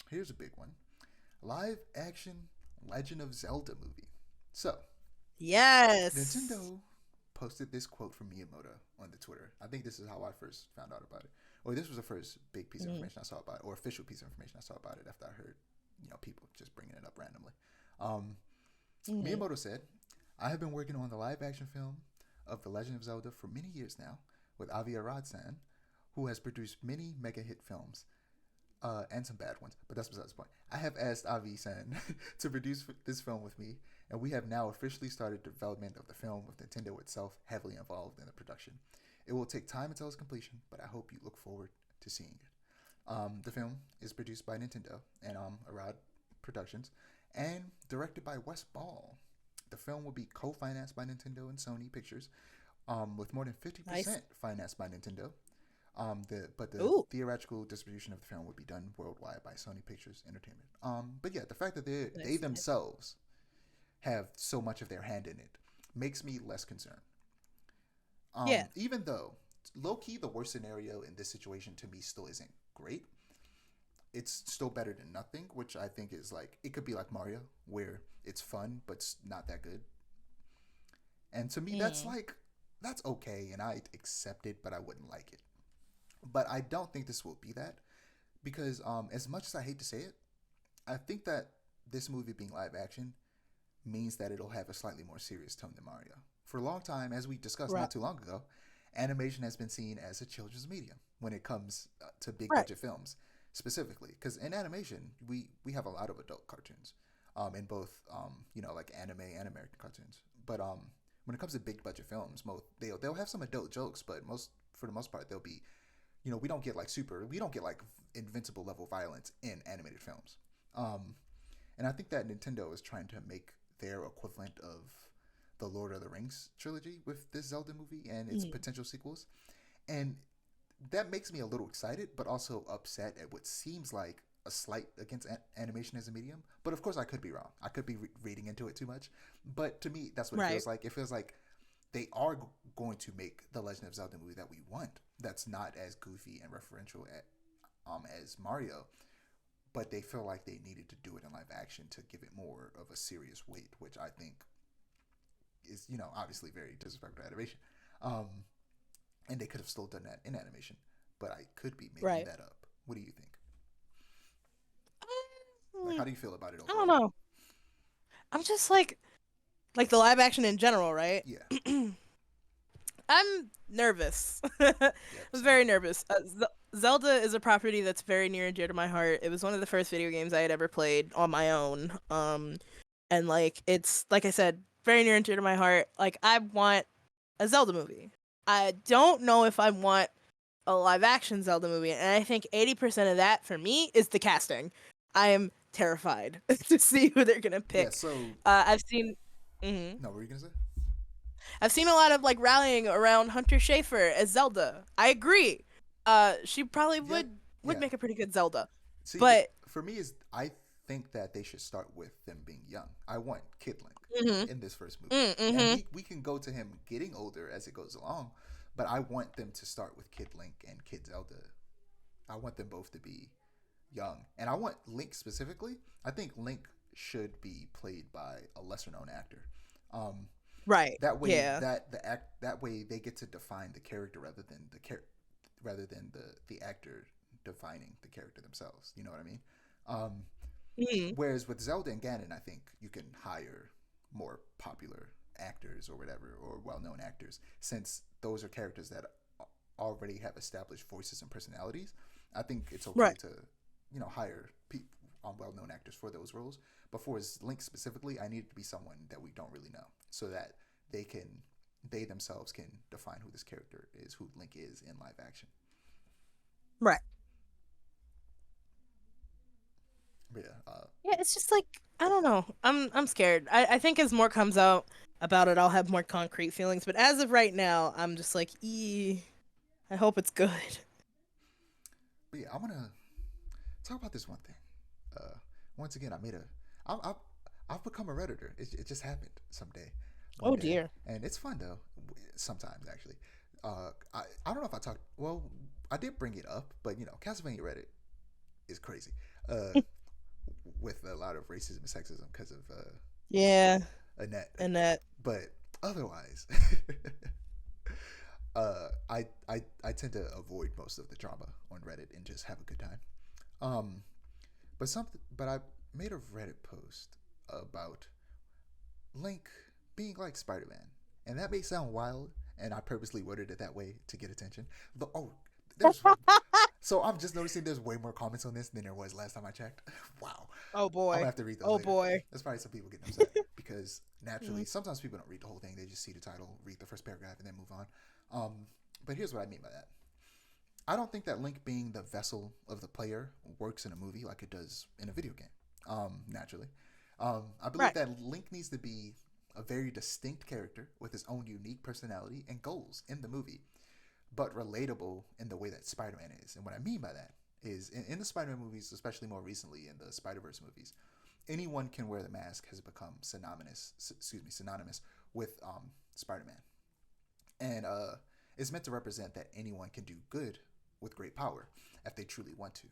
Here's a big one: live action Legend of Zelda movie. So Yes. Nintendo posted this quote from Miyamoto on the Twitter. I think this is how I first found out about it, or this was the first big piece of Mm-hmm. information I saw about it, or official piece of information I saw about it after I heard, people just bringing it up randomly. Um, Mm-hmm. Miyamoto said, "I have been working on the live action film of The Legend of Zelda for many years now with Avi Arad-san, who has produced many mega hit films and some bad ones, but that's besides the point. I have asked Avi-san to produce this film with me, and we have now officially started development of the film with Nintendo itself heavily involved in the production. It will take time until its completion, but I hope you look forward to seeing it." The film is produced by Nintendo and Arad Productions and directed by Wes Ball. The film will be co-financed by Nintendo and Sony Pictures, with more than Nice. 50% financed by Nintendo. The Ooh. theatrical distribution of the film would be done worldwide by Sony Pictures Entertainment. But yeah, the fact that they Nice. Nice. themselves have so much of their hand in it makes me less concerned. Yeah. Even though low key the worst scenario in this situation to me still isn't great, it's still better than nothing, which I think is like it could be like Mario, where it's fun but it's not that good. And to me, Mm. that's okay, and I accept it, but I wouldn't like it. But I don't think this will be that because as much as I hate to say it, I think that this movie being live action means that it'll have a slightly more serious tone than Mario. For a long time, as we discussed Right. not too long ago, animation has been seen as a children's medium when it comes to big Right. budget films, specifically because in animation we have a lot of adult cartoons, in both like anime and American cartoons. But when it comes to big budget films, most they'll have some adult jokes, but most for the most part they'll be we don't get like invincible level violence in animated films. Um, and I think that Nintendo is trying to make their equivalent of the Lord of the Rings trilogy with this Zelda movie and its Mm. potential sequels. And that makes me a little excited, but also upset at what seems like a slight against animation as a medium. But of course, I could be wrong. I could be reading into it too much. But to me, that's what it Right. feels like. It feels like they are going to make the Legend of Zelda movie that we want. That's not as goofy and referential as Mario, but they feel like they needed to do it in live action to give it more of a serious weight, which I think is obviously very disrespectful to animation. Um, and they could have still done that in animation, but I could be making Right. that up. What do you think? Like, Mm, how do you feel about it I don't overall? know. I'm just like the live action in general, right? Yeah, I'm nervous. I'm yep, same. very nervous. Zelda is a property that's very near and dear to my heart. It was one of the first video games I had ever played on my own. And like it's like I said, very near and dear to my heart. Like I want a Zelda movie. I don't know if I want a live action Zelda movie, and I think 80% of that for me is the casting. I am terrified to see who they're gonna Yeah. pick. So, I've seen. Mhm. no, what were you gonna say? I've seen a lot of like rallying around Hunter Schafer as Zelda. I agree. She probably Yeah, would yeah. make a pretty good Zelda, See, but for me is I think that they should start with them being young. I want Kid Link mhm, in this first movie, and mhm, we can go to him getting older as it goes along, but I want them to start with Kid Link and Kid Zelda. I want them both to be young, and I want Link specifically. I think Link should be played by a lesser known actor. Um, right, that way, yeah, that way they get to define the character rather than the actor defining the character themselves. You know what I mean? Um, mhm, Whereas with Zelda and Ganon, I think you can hire more popular actors or whatever, or well-known actors, since those are characters that already have established voices and personalities. I think it's okay right, to, hire well-known actors for those roles. But for Link specifically, I need it to be someone that we don't really know, so that they can, they themselves can define who this character is, who Link is in live action. right. But yeah, Yeah, it's just like I don't know. I'm scared. I think as more comes out about it, I'll have more concrete feelings. But as of right now, I'm just like, I hope it's good. but yeah, I want to talk about this one thing. Uh, Once again, I, I've become a redditor. It just happened one Oh day, dear. and it's fun though. Sometimes actually, I don't know if I talked. Well, I did bring it up, but Castlevania Reddit is crazy. Uh, with a lot of racism and sexism because of Yeah, Annette. and that. But otherwise, I tend to avoid most of the drama on Reddit and just have a good time. Um, but I made a Reddit post about Link being like Spider Man, and that may sound wild, and I purposely worded it that way to get attention. But oh, there's so I'm just noticing there's way more comments on this than there was last time I checked. Wow, Oh I'm gonna boy. have to read those Oh later. boy. There's probably some people getting upset because Mm. naturally, sometimes people don't read the whole thing; they just see the title, read the first paragraph, and then move on. Um, but here's what I mean by that. I don't think that Link being the vessel of the player works in a movie like it does in a video game. Naturally, I believe Right. that Link needs to be a very distinct character with his own unique personality and goals in the movie, but relatable in the way that Spider-Man is. And what I mean by that is in the Spider-Man movies, especially more recently in the Spider-Verse movies, anyone can wear the mask has become synonymous with Spider-Man, and it's meant to represent that anyone can do good with great power if they truly want to.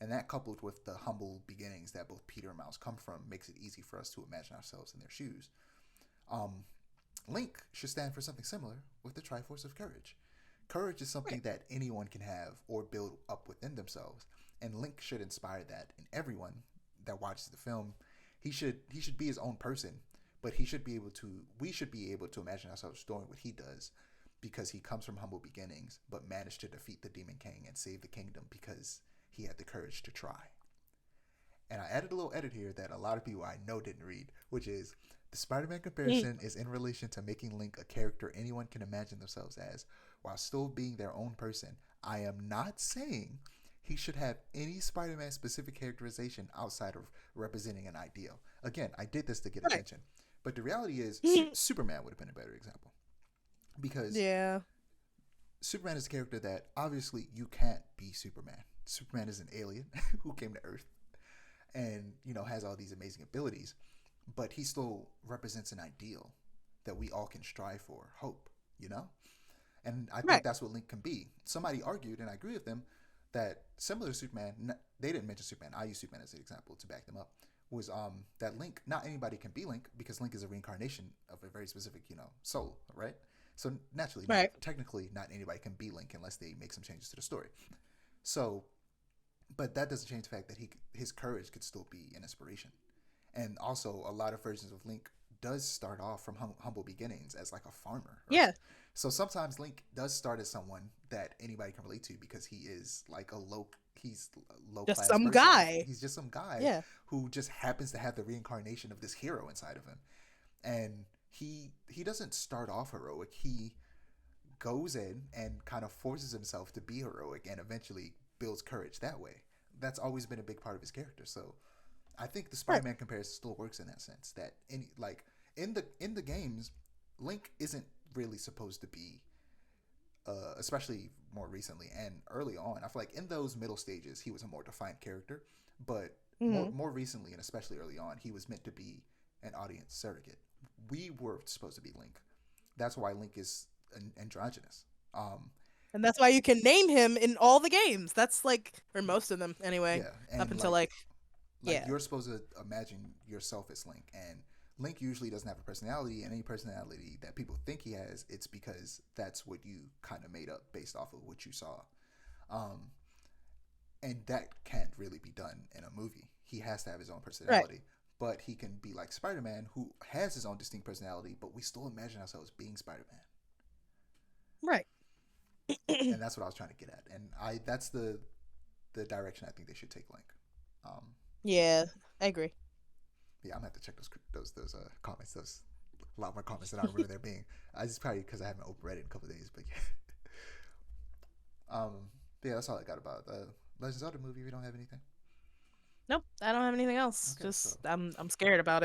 And that, coupled with the humble beginnings that both Peter and Miles come from, makes it easy for us to imagine ourselves in their shoes. Um, Link should stand for something similar with the Triforce of Courage. Courage is something Right. that anyone can have or build up within themselves, and Link should inspire that in everyone that watches the film. He should be his own person, but he should be able to. We should be able to imagine ourselves doing what he does, because he comes from humble beginnings, but managed to defeat the Demon King and save the kingdom because he had the courage to try. And I added a little edit here that a lot of people I know didn't read, which is the Spider Man Mm. comparison is in relation to making Link a character anyone can imagine themselves as while still being their own person. I am not saying he should have any Spider Man specific characterization outside of representing an ideal. Again, I did this to get Right. attention. But the reality is, Superman would have been a better example because Yeah. Superman is a character that obviously you can't be Superman. Superman is an alien who came to Earth and has all these amazing abilities, but he still represents an ideal that we all can strive for, hope, you know. And I think Right. that's what Link can be. Somebody argued, and I agree with them, that similar to Superman, they didn't mention Superman. I use Superman as an example to back them up. Was that Link? Not anybody can be Link because Link is a reincarnation of a very specific, soul, right? So naturally, not Right. technically, not anybody can be Link unless they make some changes to the story. So, but that doesn't change the fact that his courage could still be an inspiration. And also, a lot of versions of Link does start off from humble beginnings as like a farmer. Yeah. So sometimes Link does start as someone that anybody can relate to because he is like he's a low Just class some person. guy. He's just some guy Yeah. who just happens to have the reincarnation of this hero inside of him. And he doesn't start off heroic. He goes in and kind of forces himself to be heroic and eventually builds courage that way. That's always been a big part of his character. So I think the Right. Spider-Man comparison still works in that sense. That in the games, Link isn't really supposed to be, especially more recently and early on. I feel like in those middle stages, he was a more defined character, but more Hmm. more recently and especially early on, he was meant to be an audience surrogate. We were supposed to be Link. That's why Link is androgynous. And that's why you can name him in all the games. That's like, or most of them anyway, Yeah, up and until like like, like yeah. you're supposed to imagine yourself as Link, and Link usually doesn't have a personality, and any personality that people think he has, it's because that's what you kind of made up based off of what you saw. Um, and that can't really be done in a movie. He has to have his own Right. personality, but he can be like Spider-Man, who has his own distinct personality, but we still imagine ourselves being Spider-Man, Right. and that's what I was trying to get at. And I that's the direction I think they should take Link. Um, Yeah. I agree. yeah, I'm gonna have to check those comments. Those a lot more comments than I remember there being. I just probably because I haven't opened Reddit in a couple of days, but yeah. um, yeah, that's all I got about the Legends of the movie. We don't have anything. Nope. I don't have anything else. Okay, so Just I'm scared about it.